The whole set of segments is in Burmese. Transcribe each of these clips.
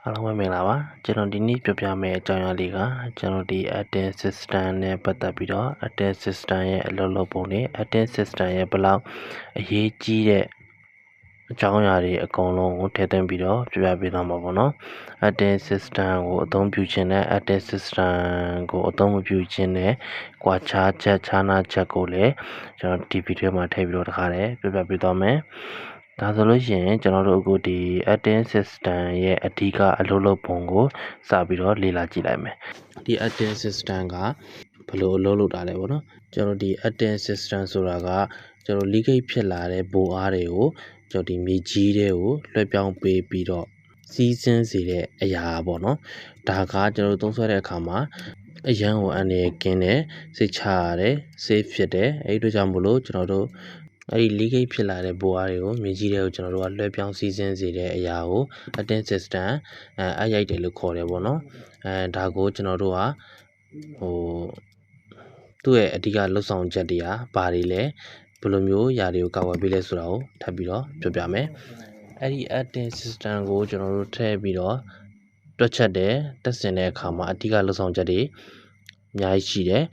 အားလုံးပဲမင်္ဂလာပါကျွန်တော်ဒီနေ့ပြောပြမယ့်အကြောင်းအရာလေးကကျွန်တော်ဒီ Atten System နဲ့ပတ်သက်ပြီးတော့ Atten System ရဲ့အလုပ်လုပ်ပုံတွေ Atten System ရဲ့ဘယ်လောက်အရေးကြီးတဲ့အကြောင်းအရာတွေအကုန်လုံးကိုထည့်သွင်းပြီးတော့ပြောပြပေးသွားမှာပေါ့နော် Atten System ကိုအသုံးပြုခြင်းနဲ့ Atten System ကိုအသုံးမပြုခြင်းနဲ့ကွာခြားချက်ခြားနားချက်ကိုလည်းကျွန်တော်ဒီဗီဒီယိုမှာထည့်ပြီးတော့တခါတည်းပြောပြပေးသွားမယ်ဒါဆိုလို့ရှိရင်ကျွန်တော်တို့အခုဒီ Atten System ရဲ့အဓိကအလုပ်လုပ်ပုံကိုစပြီးတော့လေ့လာကြည့်လိုက်မယ်ဒီ Atten System ကဘယ်လိုအလုပ်လုပ်တာလဲပေါ့နော်ကျွန်တော်ဒီ Atten System ဆိုတာကကျွန်တော် leakage ဖြစ်လာတဲ့ဘိုအားတွေကိုကျွန်တော်ဒီမြေကြီးတွေကိုလွှဲပြောင်းပေးပြီးတော့စီးဆင်းစေတဲ့အရာပေါ့နော်ဒါကကျွန်တော်တို့သုံးစွဲတဲ့အခါမှာအရန်ကိုအနေကင်းတယ်စိတ်ချရတယ် safe ဖြစ်တယ်အဲ့ဒီကြောင့်မို့လို့ကျွန်တော်တို့အဲ့ဒီ leakage ဖြစ်လာတဲ့ဘိုအားတွေကိုမြေကြီးတွေကိုကျွန်တော်တို့ကလွှဲပြောင်းစီးဆင်းစေတဲ့အရာကို Atten System အရိုက်တယ်လို့ခေါ်တယ်ပေါ့နော်ဒါကိုကျွန်တော်တို့ကသူ့ရဲ့အဓိကလှုပ်ဆောင်ချက်တွေကဘာတွေလဲဘယ်လိုမျိုးຢာတွေကိုကာကွယ်ပေးလဲဆိုတာကိုထပ်ပြီးတော့ပြောပြမယ်အဲ့ဒီ Atten System ကိုကျွန်တော်တို့ထည့်ပြီးတော့တွက်ချက်တယ်တက်ဆင်တဲ့အခါမှာအဓိကလှုပ်ဆောင်ချက်တွေအများကြီးရှိတယ်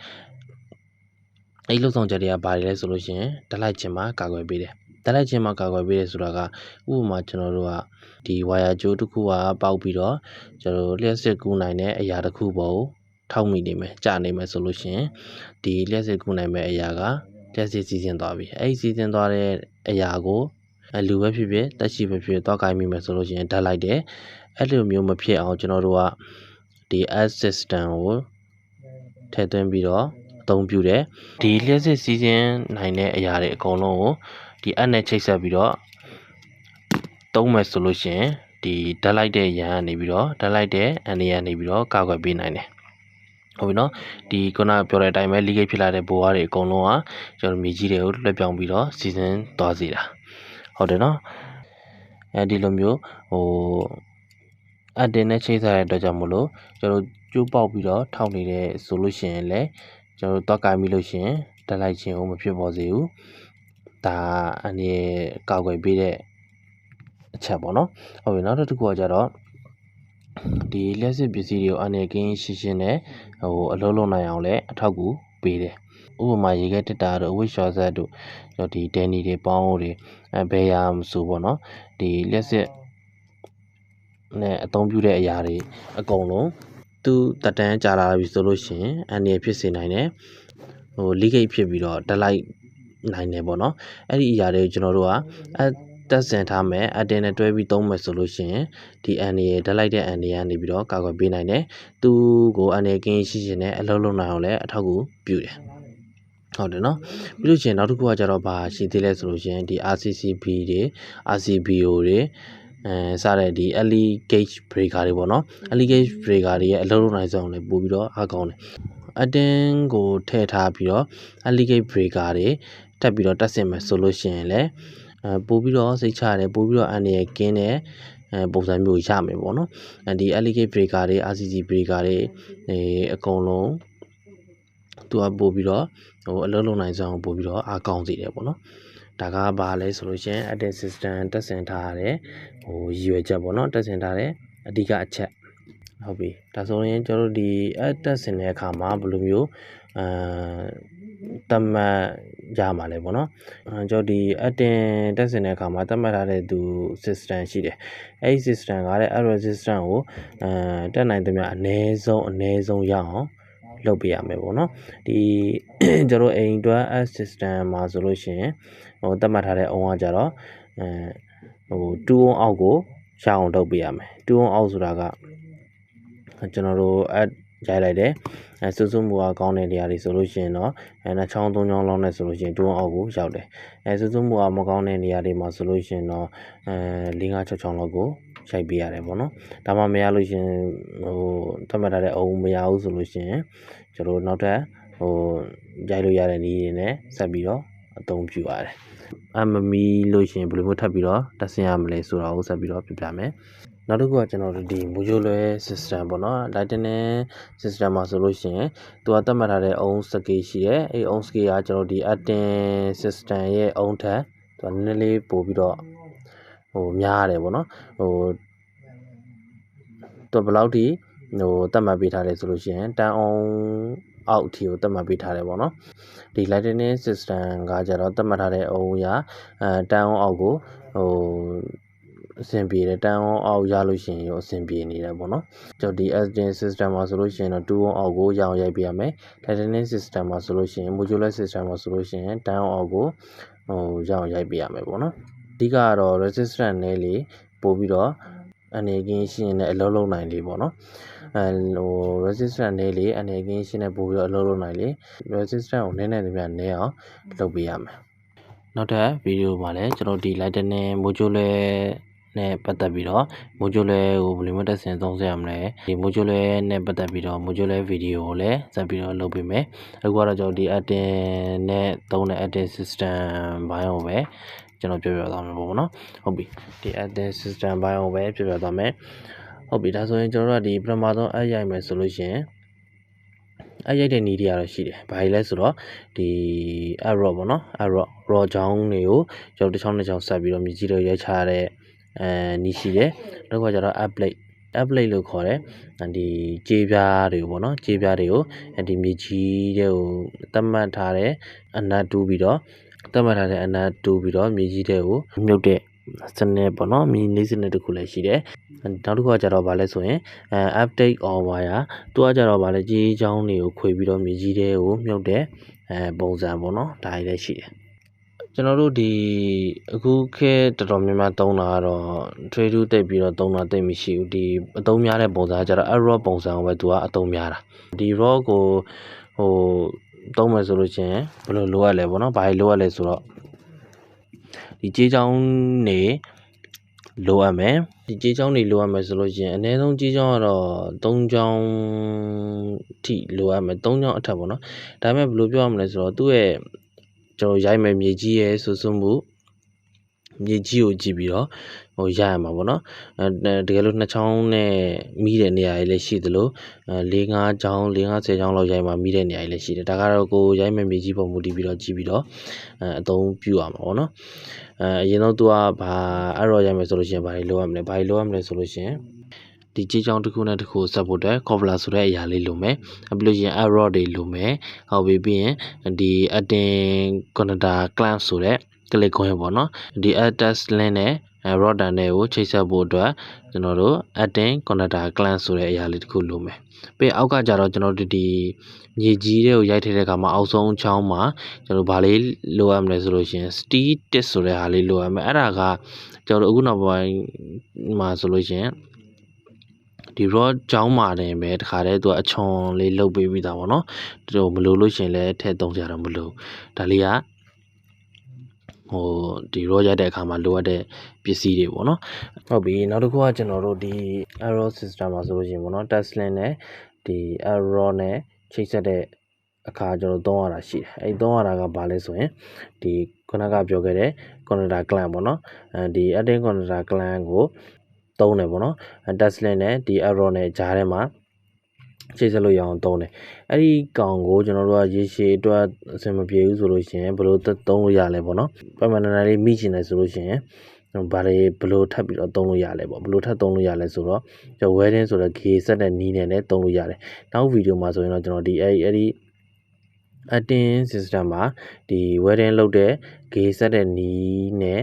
အဲ့လှုပ်ဆောင်ချက်တွေကဘာတွေလဲဆိုလို့ရှိရင်ဓာတ်လိုက်ခြင်းမှာကာကွယ်ပေးတယ်ဓာတ်လိုက်ခြင်းမှာကာကွယ်ပေးတယ်ဆိုတာကဥပမာကျွန်တော်တို့ကဒီဝါယာကြိုးတစ်ခုကပေါက်ပြီးတော့ကျွန်တော်တို့လျှက်စစ်ကူးနိုင်တဲ့အရာတစ်ခုပေါ်ထောက်မိနေမယ်ကြာနေမယ်ဆိုလို့ရှိရင်ဒီလျှက်စစ်ကူးနိုင်မဲ့အရာကလျှက်စစ်စီးဆင်းသွားပြီအဲ့ဒီစီးဆင်းသွားတဲ့အရာကိုလူပဲဖြစ်ဖြစ်တက်ရှိပဲဖြစ်ဖြစ်သွားကိုင်းမိမယ်ဆိုလို့ရှိရင်ဓာတ်လိုက်တယ်အဲ့လိုမျိုးမဖြစ်အောင်ကျွန်တော်တို့ကဒီ Atten System ကိုထည့်သွင်းပြီးတော့အသုံးပြုတယ်ဒီလျှက်စစ်စီးဆင်းနိုင်တဲ့အရာတွေအကုန်လုံးကိုဒီအပ်နဲ့ချိတ်ဆက်ပြီးတော့သုံးမယ်ဆိုလို့ရှိရင်ဒီဓာတ်လိုက်တဲ့ရန်ကနေပြီးတော့ဓာတ်လိုက်တဲ့အန်ရန်နေပြီးတော့ကာကွယ်ပေးနိုင်တယ်ဟုတ်ပြီနော်ဒီခုနပြောတဲ့အတိုင်းပဲ leakage ဖြစ်လာတဲ့ဘိုးအားတွေအကုန်လုံးကကျွန်တော်မြေကြီးတွေကိုလွှဲပြောင်းပြီးတော့စီစဉ်သွားစေတာဟုတ်တယ်နော်အဲဒီလိုမျိုးAtten နဲ့ချိတ်ဆက်တဲ့အတွက်ကြောင့်မို့လို့ကျွန်တော်ကျိုးပေါက်ပြီးတော့ထောက်နေတဲ့ဆိုလို့ရှိရင်လည်းကျွန်တော်တော့ကိုင်းပြီးလို့ရှိရင်ဓာတ်လိုက်ခြင်းကိုမဖြစ်ပေါ်စေဘူးဒါအနေကာကွယ်ပေးတဲ့အချက်ပေါ့နော်ဟုတ်ပြီနောက်တစ်ခုကကြတော့ဒီလျှက်စစ်ပစ္စည်းတွေကိုအနေကင်းရှင်းရှင်းနဲ့အလုံးလုံးနိုင်အောင်လည်းအထောက်အကူပေးတယ်ဥပမာရေခဲတက်တာတို့အဝတ်လျှော်ဆက်တို့ဒီဒန်နီတွေပေါင်းတွေဘယ်ရာမဆိုပေါ့နော်ဒီလျှက်စစ်နဲ့အသုံးပြုတဲ့အရာတွေအကုန်လုံးသူတက်တန်းကြာလာပြီဆိုလို့ရှိရင်အနေဖြစ်စေနိုင်တယ်leakage ဖြစ်ပြီးတော့ဓာတ်လိုက်နိုင်တယ်ပေါ့နော်အဲ့ဒီအရာတွေကိုကျွန်တော်တို့ကတက်ဆင်ထားမယ်Attenနဲ့တွဲပြီးသုံးမယ်ဆိုလို့ရှိရင်ဒီအန်ရဓာတ်လိုက်တဲ့အန်ရကနေပြီးတော့ကာကွယ်ပေးနိုင်တယ်သူကိုအန်ရကင်းရှိရှင်နဲ့အလုံးလုံးနိုင်အောင်လည်းအထောက်အကူပြုတယ်ဟုတ်တယ်နော်ပြီးလို့ရှိရင်နောက်တစ်ခုကကြတော့ဘာရှိသေးလဲဆိုလို့ရှိရင်ဒီ RCCB တွေ RCBO တွေစတဲ့ဒီ early gauge breaker တွေပေါ့နော် early gauge breaker တွေရဲ့အလုံးလုံးနိုင်ဆုံးလည်းပို့ပြီးတော့အားကောင်းတယ်Atten ကိုထည့်ထားပြီးတော့ early gauge breaker တွေထပ်ပြီးတော့တက်ဆင်မယ်ဆိုလို့ရှိရင်လည်းပို့ပြီးတော့စိတ်ချရတယ်ပို့ပြီးတော့အန်ရကင်းတဲ့ပုံစံမျိုးရမယ်ပေါ့နော်ဒီ early gauge breaker တွေ RCC breaker တွေအကုန်လုံးသူကပို့ပြီးတော့အလုံးလုံးနိုင်ဆုံးပို့ပြီးတော့အားကောင်းစေတယ်ပေါ့နော်ဒါကဘာလဲဆိုလို့ရှိရင် Atten System တက်ဆင်ထားရတဲ့ရည်ရွယ်ချက်ပေါ့နော်တက်ဆင်ထားတဲ့အဓိကအချက်ဟုတ်ပြီဒါဆိုရင်ကျွန်တော်တို့ဒီတက်ဆင်တဲ့အခါမှာဘယ်လိုမျိုးတတ်မှတ်ရမှာလဲပေါ့နော်ကျွန်တော်ဒီ Atten တက်ဆင်တဲ့အခါမှာတတ်မှတ်ထားတဲ့သူ system ရှိတယ်အဲဒီ system ကလည်း error system ကိုတက်နိုင်သမျှအနည်းဆုံးရအောင်လုပ်ပေးရမယ်ပေါ့နော်ဒီကျွန်တော်အိမ်အတွက် system မှာဆိုလို့ရှိရင်တတ်မှတ်ထားတဲ့အုံးကကြတော့2 ohm အောက်ကိုရအောင်လုပ်ပေးရမယ်2 ohm အောက်ဆိုတာကကျွန်တော်တို့ရိုက်လိုက်တယ်စွစွမှုကကောင်းတဲ့နေရာတွေဆိုလို့ရှိရင်တော့2ချောင်း3ချောင်းလောက်နဲ့ဆိုလို့ရှိရင်2 ohm အောက်ကိုရောက်တယ်စွစွမှုကမကောင်းတဲ့နေရာတွေမှာဆိုလို့ရှိရင်တော့4 5 6ချောင်းလောက်ကိုရိုက်ပေးရတယ်ပေါ့နော်ဒါမှမရလို့ရှိရင်သတ်မှတ်ထားတဲ့အုံမရဘူးဆိုလို့ရှိရင်ကျွန်တော်နောက်ထပ်ရိုက်လို့ရတဲ့နည်းတွေနဲ့ဆက်ပြီးတော့အသုံးပြုရတယ်မမီလို့ရှိရင်ဘယ်လိုမျိုးထပ်ပြီးတော့တက်ဆင်ရမလဲဆိုတာကိုဆက်ပြီးတော့ပြပြမယ်နောက်တစ်ခုကကျွန်တော်တို့ဒီမူဂျိုလွယ် system ပေါ့နော် Lightning system မှာဆိုလို့ရှိရင်သူကသတ်မှတ်ထားတဲ့အုံ scale ရှိတယ်အဲ့အုံ scale ကကျွန်တော်ဒီ Atten system ရဲ့အုံထက်သူကနည်းနည်းလေးပို့ပြီးတော့များရတယ်ပေါ့နော် သူဘယ်လောက်ထိတတ်မှတ်ပေးထားလဲဆိုလို့ရှိရင်တန်းအောင်အောက်အထိကိုတတ်မှတ်ပေးထားတယ်ပေါ့နော်ဒီ lightning system ကကြတော့တတ်မှတ်ထားတဲ့အုံအရာတန်းအောင်အောက်ကိုအဆင်ပြေတယ်တန်းအောင်အောက်ရလို့ရှိရင်ရောအဆင်ပြေနေတယ်ပေါ့နော်ကျွန်တော်ဒီ editing system မှာဆိုလို့ရှိရင်တော့2အောင်အောက်ကိုရအောင်ရိုက်ပေးရမယ် lightning system မှာဆိုလို့ရှိရင် modular system မှာဆိုလို့ရှိရင်တန်းအောင်အောက်ကိုရအောင်ရိုက်ပေးရမယ်ပေါ့နော်အဓိကကတော့ resistance နဲ့လေပို့ပြီးတော့အနေကင်းရှင်းနဲ့အလုံးလုံးနိုင်လေးပေါ့နော်resistance နဲ့လေအနေကင်းရှင်းနဲ့ပို့ပြီးတော့အလုံးလုံးနိုင်လေ resistance ကိုနည်းနည်းလေးများနည်းအောင်လုပ်ပေးရမယ်နောက်ထပ်ဗီဒီယိုမှာလည်းကျွန်တော်ဒီ lightning modular နဲ့ပတ်သက်ပြီးတော့ modular ကိုဘယ်လိုမျိုးတက်ဆင်သုံးရမလဲဒီ modular နဲ့ပတ်သက်ပြီးတော့ modular ဗီဒီယိုကိုလည်းဆက်ပြီးတော့လုပ်ပေးမယ်အခုကတော့ကျွန်တော်ဒီ editing နဲ့သုံးတဲ့ editing system ဘိုင်းကိုပဲကျွန်တော်ပြောပြသွားမှာပေါ့နော်ဟုတ်ပြီဒီ editing system ဘိုင်းကိုပဲပြောပြသွားမယ်ဟုတ်ပြီဒါဆိုရင်ကျွန်တော်တို့ကဒီပထမဆုံးအရိုက်မယ်ဆိုလို့ရှိရင်အရိုက်တဲ့နည်းတွေကတော့ရှိတယ်ဘာလဲဆိုတော့ဒီ arrow ပေါ့နော် raw ချောင်းတွေကိုကျွန်တော်တစ်ချောင်းတစ်ချောင်းဆက်ပြီးတော့မြည်ကြီးတွေရိုက်ချရတဲ့နည်းရှိတယ်နောက်ကကျတော့ upplate လို့ခေါ်တယ်ဒီကြေးပြားတွေပေါ့နော်ကြေးပြားတွေကိုဒီမြည်ကြီးတွေကိုသတ်မှတ်ထားတဲ့အနက်တူးပြီးတော့သတ်မှတ်ထားတဲ့အနက်တူးပြီးတော့မြည်ကြီးတွေကိုမြုပ်တဲ့စနစ်ပေါ့နော်မြည်နေစနစ်တစ်ခုလည်းရှိတယ်နောက်တစ်ခုကကျတော့ဗာလဲဆိုရင်update on wire သူကကျတော့ဗာလဲကြေးချောင်းတွေကိုခွေပြီးတော့မြည်ကြီးတွေကိုမြုပ်တဲ့ပုံစံပေါ့နော်ဒါတွေလည်းရှိတယ်ကျွန်တော်တို့ဒီအခုခေတ်တော်တော်များများသုံးတာကတော့ trade to တိတ်ပြီးတော့သုံးတာတိတ်မရှိဘူးဒီအသုံးများတဲ့ပုံစံကကျတော့ raw ပုံစံကိုပဲသူကအသုံးများတာဒီ raw ကိုသုံးမယ်ဆိုလို့ချင်းဘယ်လိုလိုရလဲပေါ့နော်ဘာတွေလိုရလဲဆိုတော့ဒီကြေးချောင်းနေလိုအပ်မယ်ဒီကြေးချောင်းတွေလိုအပ်မယ်ဆိုလို့ချင်းအနည်းဆုံးကြေးချောင်းကတော့3ချောင်းထိလိုအပ်မယ်3ချောင်းအထက်ပေါ့နော်ဒါပေမဲ့ဘယ်လိုပြောရမလဲဆိုတော့သူ့ရဲ့ကျွန်တော်ရိုက်မယ်မြေကြီးရဲ့ဆူဆွမှုမြေကြီးကိုကြည့်ပြီးတော့ရရမှာပေါ့နော်တကယ်လို့2ချောင်းနဲ့မိတဲ့နေရာတွေလည်းရှိသလို4-5ချောင်း4-5 10ချောင်းလောက်ရိုက်မှာမိတဲ့နေရာတွေလည်းရှိတယ်ဒါကတော့ကိုရိုက်မယ်မြေကြီးပုံမူတည်ပြီးတော့ကြည့်ပြီးတော့အသုံးပြုရမှာပေါ့နော်အရင်တော့သူကဘာအဲ့တော့ရိုက်မယ်ဆိုလို့ရှိရင်ဘာတွေလိုရမလဲဘာတွေလိုရမလဲဆိုလို့ရှိရင်ဒီကြေးချောင်းတစ်ခုနဲ့တစ်ခုဆက်ဖို့အတွက် cobbler ဆိုတဲ့အရာလေးလိုမယ်ပြီးလို့ရှိရင် arrow တွေလိုမယ်ဟုတ်ပြီပြီးရင်ဒီ adding connector clamp ဆိုတဲ့ကလစ်ခွင်းပေါ့နော်ဒီ attach link နဲ့rod နဲ့ကိုချိတ်ဆက်ဖို့အတွက်ကျွန်တော်တို့ adding connector clamp ဆိုတဲ့အရာလေးတစ်ခုလိုမယ်ပြီးအောက်ကကြတော့ကျွန်တော်တို့ဒီမြေကြီးတွေကိုရိုက်ထည့်တဲ့အခါမှာအောက်ဆုံးချောင်းမှာကျွန်တော်ဗာလေးလိုရမလဲဆိုလို့ရှိရင် steel tip ဆိုတဲ့ဟာလေးလိုရမယ်အဲ့ဒါကကျွန်တော်တို့အခုနောက်ပိုင်းမှာဆိုလို့ရှိရင်ဒီ raw ချောင်းမှာတင်ပဲတခါတည်းသူကအချွန်လေးလုတ်ပေးပြီးသားပေါ့နော်သူမလိုလို့ရှိရင်လည်းထည့်သုံးကြတော့မလို့ဒါလေးကဒီ raw ရိုက်တဲ့အခါမှာလိုအပ်တဲ့ပစ္စည်းတွေပေါ့နော်ဟုတ်ပြီနောက်တစ်ခုကကျွန်တော်တို့ဒီ arrow system မှာဆိုလို့ရှိရင်ပေါ့နော် touch link နဲ့ဒီ arrow နဲ့ချိတ်ဆက်တဲ့အခါကျွန်တော်သုံးရတာရှိတယ်အဲ့သုံးရတာကဘာလဲဆိုရင်ဒီခုနကပြောခဲ့တဲ့ connector clamp ပေါ့နော်ဒီ adding connector clamp ကိုသုံးတယ်ပေါ့နော် touch link နဲ့ဒီ arrow နဲ့ကြားထဲမှာချိတ်ဆက်လို့ရအောင်သုံးတယ်အဲ့ဒီကောင်ကိုကျွန်တော်တို့ကရေရှည်အတွက်အဆင်မပြေဘူးဆိုလို့ရှိရင်ဘယ်လိုသုံးလို့ရလဲပေါ့နော်ပမာဏလေးမိချင်တယ်ဆိုလို့ရှိရင်ဘာတွေဘယ်လိုထပ်ပြီးတော့သုံးလို့ရလဲပေါ့ဘယ်လိုထပ်သုံးလို့ရလဲဆိုတော့ကျွန်တော် welding ဆိုတဲ့ဂေဆက်တဲ့နီးနဲ့လည်းသုံးလို့ရတယ်နောက်ဗီဒီယိုမှာဆိုရင်တော့ကျွန်တော်ဒီအဲ့ဒီ adding system မှာဒီ welding လုပ်တဲ့ဂေဆက်တဲ့နီးနဲ့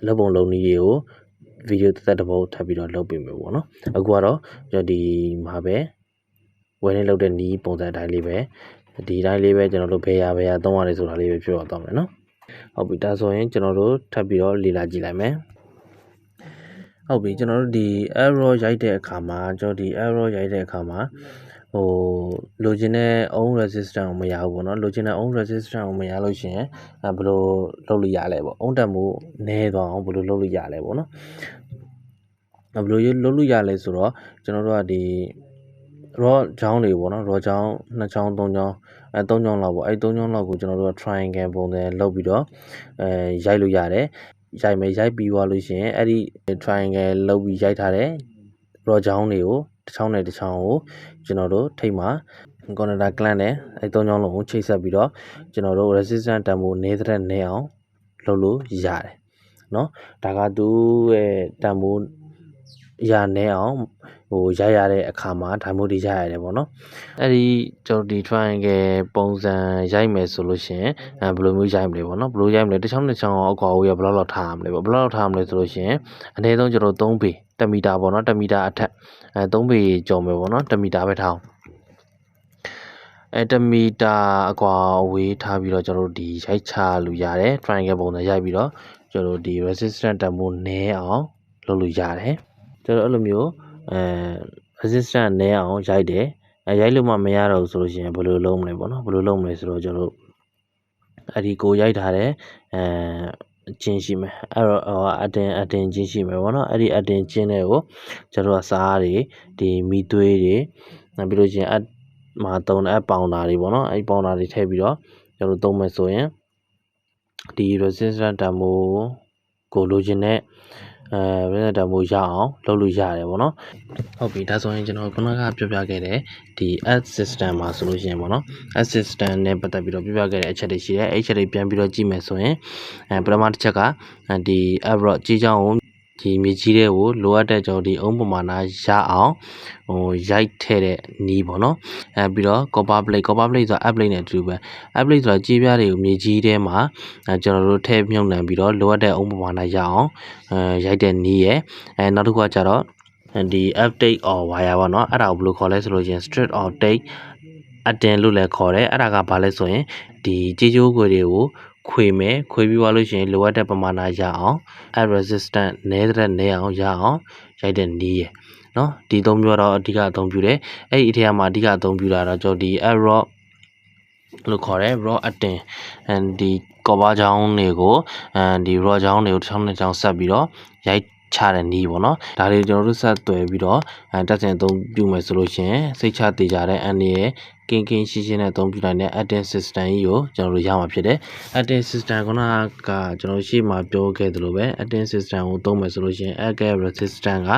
လက်ပုံလုံးနီးတွေကိုဗီဒီယိုတစ်ပုဒ်ထပ်ပြီးတော့လုပ်ပေးမယ်ပေါ့နော်အခုကတော့ကျွန်တော်ဒီမှာပဲဝယ်နေလုပ်တဲ့နီးပုံစံအတိုင်းလေးပဲဒီအတိုင်းလေးပဲကျွန်တော်တို့ဘယ်ရာသုံးရတယ်ဆိုတာလေးပဲပြောရတော့မယ်နော်ဟုတ်ပြီဒါဆိုရင်ကျွန်တော်တို့ထပ်ပြီးတော့လေ့လာကြည့်လိုက်မယ်ဟုတ်ပြီကျွန်တော်တို့ဒီ arrow ရိုက်တဲ့အခါမှာလိုချင်တဲ့ own resistance ကိုမရဘူးပေါ့နော်လိုချင်တဲ့ own resistance ကိုမရလို့ရှိရင်ဘယ်လိုလုပ်လို့ရလဲပေါ့ own တက်မှုနည်းသွားအောင်ဘယ်လိုလုပ်လို့ရလဲပေါ့နော်ဘယ်လိုလုပ်လို့ရလဲဆိုတော့ကျွန်တော်တို့ကဒီ raw ချောင်းတွေပေါ့နော် raw ချောင်း2ချောင်း3ချောင်း3ချောင်းလောက်ပေါ့3ချောင်းလောက်ကိုကျွန်တော်တို့က triangle ပုံစံလုပ်ပြီးတော့ရိုက်လို့ရတယ်ရိုက်ပြီးသွားလို့ရှိရင်အဲ့ဒီ triangle လုပ်ပြီးရိုက်ထားတဲ့ raw ချောင်းတွေကိုတစ်ချောင်းနဲ့တစ်ချောင်းကိုကျွန်တော်တို့ထိပ်မှာ connector clamp နဲ့အဲ့3ချောင်းလုံးကိုချိတ်ဆက်ပြီးတော့ကျွန်တော်တို့ resistance တန်ဖိုးနည်းတဲ့နည်းအောင်လုပ်လို့ရတယ်เนาะဒါကသူ့ရဲ့တန်ဖိုး ရနေအောင်ရရတဲ့အခါမှာဒါမျိုးတွေရရတယ်ပေါ့နော်အဲ့ဒီကျွန်တော်ဒီ triangle ပုံစံရိုက်မယ်ဆိုလို့ရှိရင်ဘယ်လိုမျိုးရိုက်မလဲပေါ့နော်ဘယ်လိုရိုက်မလဲတစ်ချောင်းအကွာကိုရဘယ်လောက်ထားရမလဲပေါ့ဘယ်လောက်ထားရမလဲဆိုလို့ရှိရင်အနည်းဆုံးကျွန်တော်3ပေ1မီတာပေါ့နော်1မီတာအထက်3ပေကျော်မယ်ပေါ့နော်1မီတာပဲထားအောင်1မီတာအကွာအဝေးထားပြီးတော့ကျွန်တော်ဒီရိုက်ချလို့ရတယ် triangle ပုံစံရိုက်ပြီးတော့ကျွန်တော်ဒီ resistance တန်ဖိုးနည်းအောင်လုပ်လို့ရတယ်ကျွန်တော်အဲ့လိုမျိုးresistance နည်းအောင်ရိုက်တယ်ရိုက်လို့မှမရတော့ဘူးဆိုလို့ရှိရင်ဘယ်လိုလုပ်မလဲပေါ့နော်ဘယ်လိုလုပ်မလဲဆိုတော့ကျွန်တော်အဲ့ဒီကိုရိုက်ထားတဲ့ကျင်းရှိမယ်အဲ့တော့အတင်ကျင်းရှိမယ်ပေါ့နော်အဲ့ဒီအတင်ကျင်းတွေကိုကျွန်တော်ကစားတွေဒီမီသွေးတွေနောက်ပြီးလို့ရှိရင်မှာတုံးတဲ့အပေါင်တာတွေပေါ့နော်အဲ့ပေါင်တာတွေထည့်ပြီးတော့ကျွန်တော်သုံးမယ်ဆိုရင်ဒီ resistance တန်ဖိုးကိုလိုချင်တဲ့resistance တန်ဖိုးရအောင်လုပ်လို့ရတယ်ပေါ့နော်ဟုတ်ပြီဒါဆိုရင်ကျွန်တော်ခုနကပြောပြခဲ့တဲ့ဒီ add system မှာဆိုလို့ရှိရင်ပေါ့နော် add system နဲ့ပတ်သက်ပြီးတော့ပြောပြခဲ့တဲ့အချက်တွေရှိတယ်အဲ့ချက်တွေပြန်ပြီးတော့ကြည့်မယ်ဆိုရင်ပထမတစ်ချက်ကဒီ average ကြီးချောင်းကိုဒီမြေကြီးတွေကိုလိုအပ်တဲ့ကျွန်တော်ဒီအုံးပမာဏရအောင်ရိုက်ထည့်တဲ့နီးပေါ့နော်ပြီးတော့ copper plate ဆိုတာ app plate နဲ့အတူတူပဲ app plate ဆိုတာကြေးပြားတွေကိုမြေကြီးထဲမှာကျွန်တော်တို့ထည့်မြုပ်နှံပြီးတော့လိုအပ်တဲ့အုံးပမာဏရအောင်ရိုက်တဲ့နီးရယ်နောက်တစ်ခုကကျတော့ဒီ update or wire ပေါ့နော်အဲ့ဒါကိုဘယ်လိုခေါ်လဲဆိုလို့ချင်း straight or take အတင်လို့လည်းခေါ်တယ်အဲ့ဒါကဘာလဲဆိုရင်ဒီကြေးကျိုးခွေတွေကိုခွေမယ်ခွေပြီးသွားလို့ရှိရင်လိုအပ်တဲ့ပမာဏရအောင် air resistant နည်းအောင်ရအောင်ရိုက်တဲ့နီးရယ်နော်ဒီသုံးမျိုးတော့အဓိကအသုံးပြုတယ်အဲ့ဒီအထက်မှာအဓိကအသုံးပြုတာတော့ကျွန်တော်ဒီ air rod လို့ခေါ်တယ် raw အတင်ဒီ copper ချောင်းတွေကိုဒီ raw ချောင်းတွေကိုတစ်ချောင်းနှစ်ချောင်းဆက်ပြီးတော့ရိုက်ချတဲ့နီးပေါ့နော်ဒါတွေကျွန်တော်တို့ဆက်သွယ်ပြီးတော့တက်ဆင်အသုံးပြုမယ်ဆိုလို့ရှိရင်စိတ်ချတည်ကြတဲ့အန်ရဲ့ကင်းရှင်းနဲ့အသုံးပြုနိုင်တဲ့ adding system ကြီးကိုကျွန်တော်တို့ရမှာဖြစ်တယ် adding system ခုနကကျွန်တော်ရှေ့မှာပြောခဲ့သလိုပဲ adding system ကိုသုံးမယ်ဆိုလို့ရှိရင် add resistance က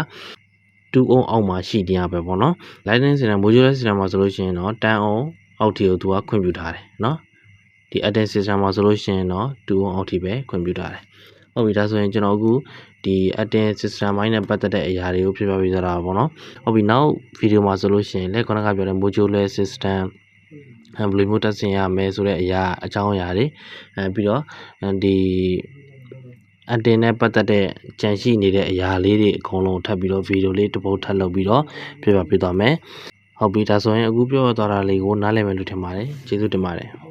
2 ohm အောက်မှာရှိနေရပဲပေါ့နော် lighting system modular system မှာဆိုလို့ရှိရင်တော့10 ohm အောက်ထိကိုသူကခွင့်ပြုထားတယ်နော်ဒီ adding system မှာဆိုလို့ရှိရင်တော့2 ohm အောက်ထိပဲခွင့်ပြုထားတယ်ဟုတ်ပြီဒါဆိုရင်ကျွန်တော်အခုဒီ adding system ဘိုင်းနဲ့ပတ်သက်တဲ့အရာတွေကိုပြောပြပေးကြတာပေါ့နော်ဟုတ်ပြီနောက်ဗီဒီယိုမှာဆိုလို့ရှိရင်လည်းခုနကပြောတဲ့ modular system ဘယ်လိုမျိုးတက်ဆင်ရမယ်ဆိုတဲ့အရာအကြောင်းအရာတွေပြီးတော့ဒီအတင်နဲ့ပတ်သက်တဲ့ကြံရှိနေတဲ့အရာလေးတွေအကုန်လုံးထပ်ပြီးတော့ဗီဒီယိုလေးတစ်ပုတ်ထပ်လုပ်ပြီးတော့ပြောပြပေးသွားမယ်ဟုတ်ပြီဒါဆိုရင်အခုပြောသွားတာလေးကိုနားလည်မယ်လို့ထင်ပါတယ်ကျေးဇူးတင်ပါတယ်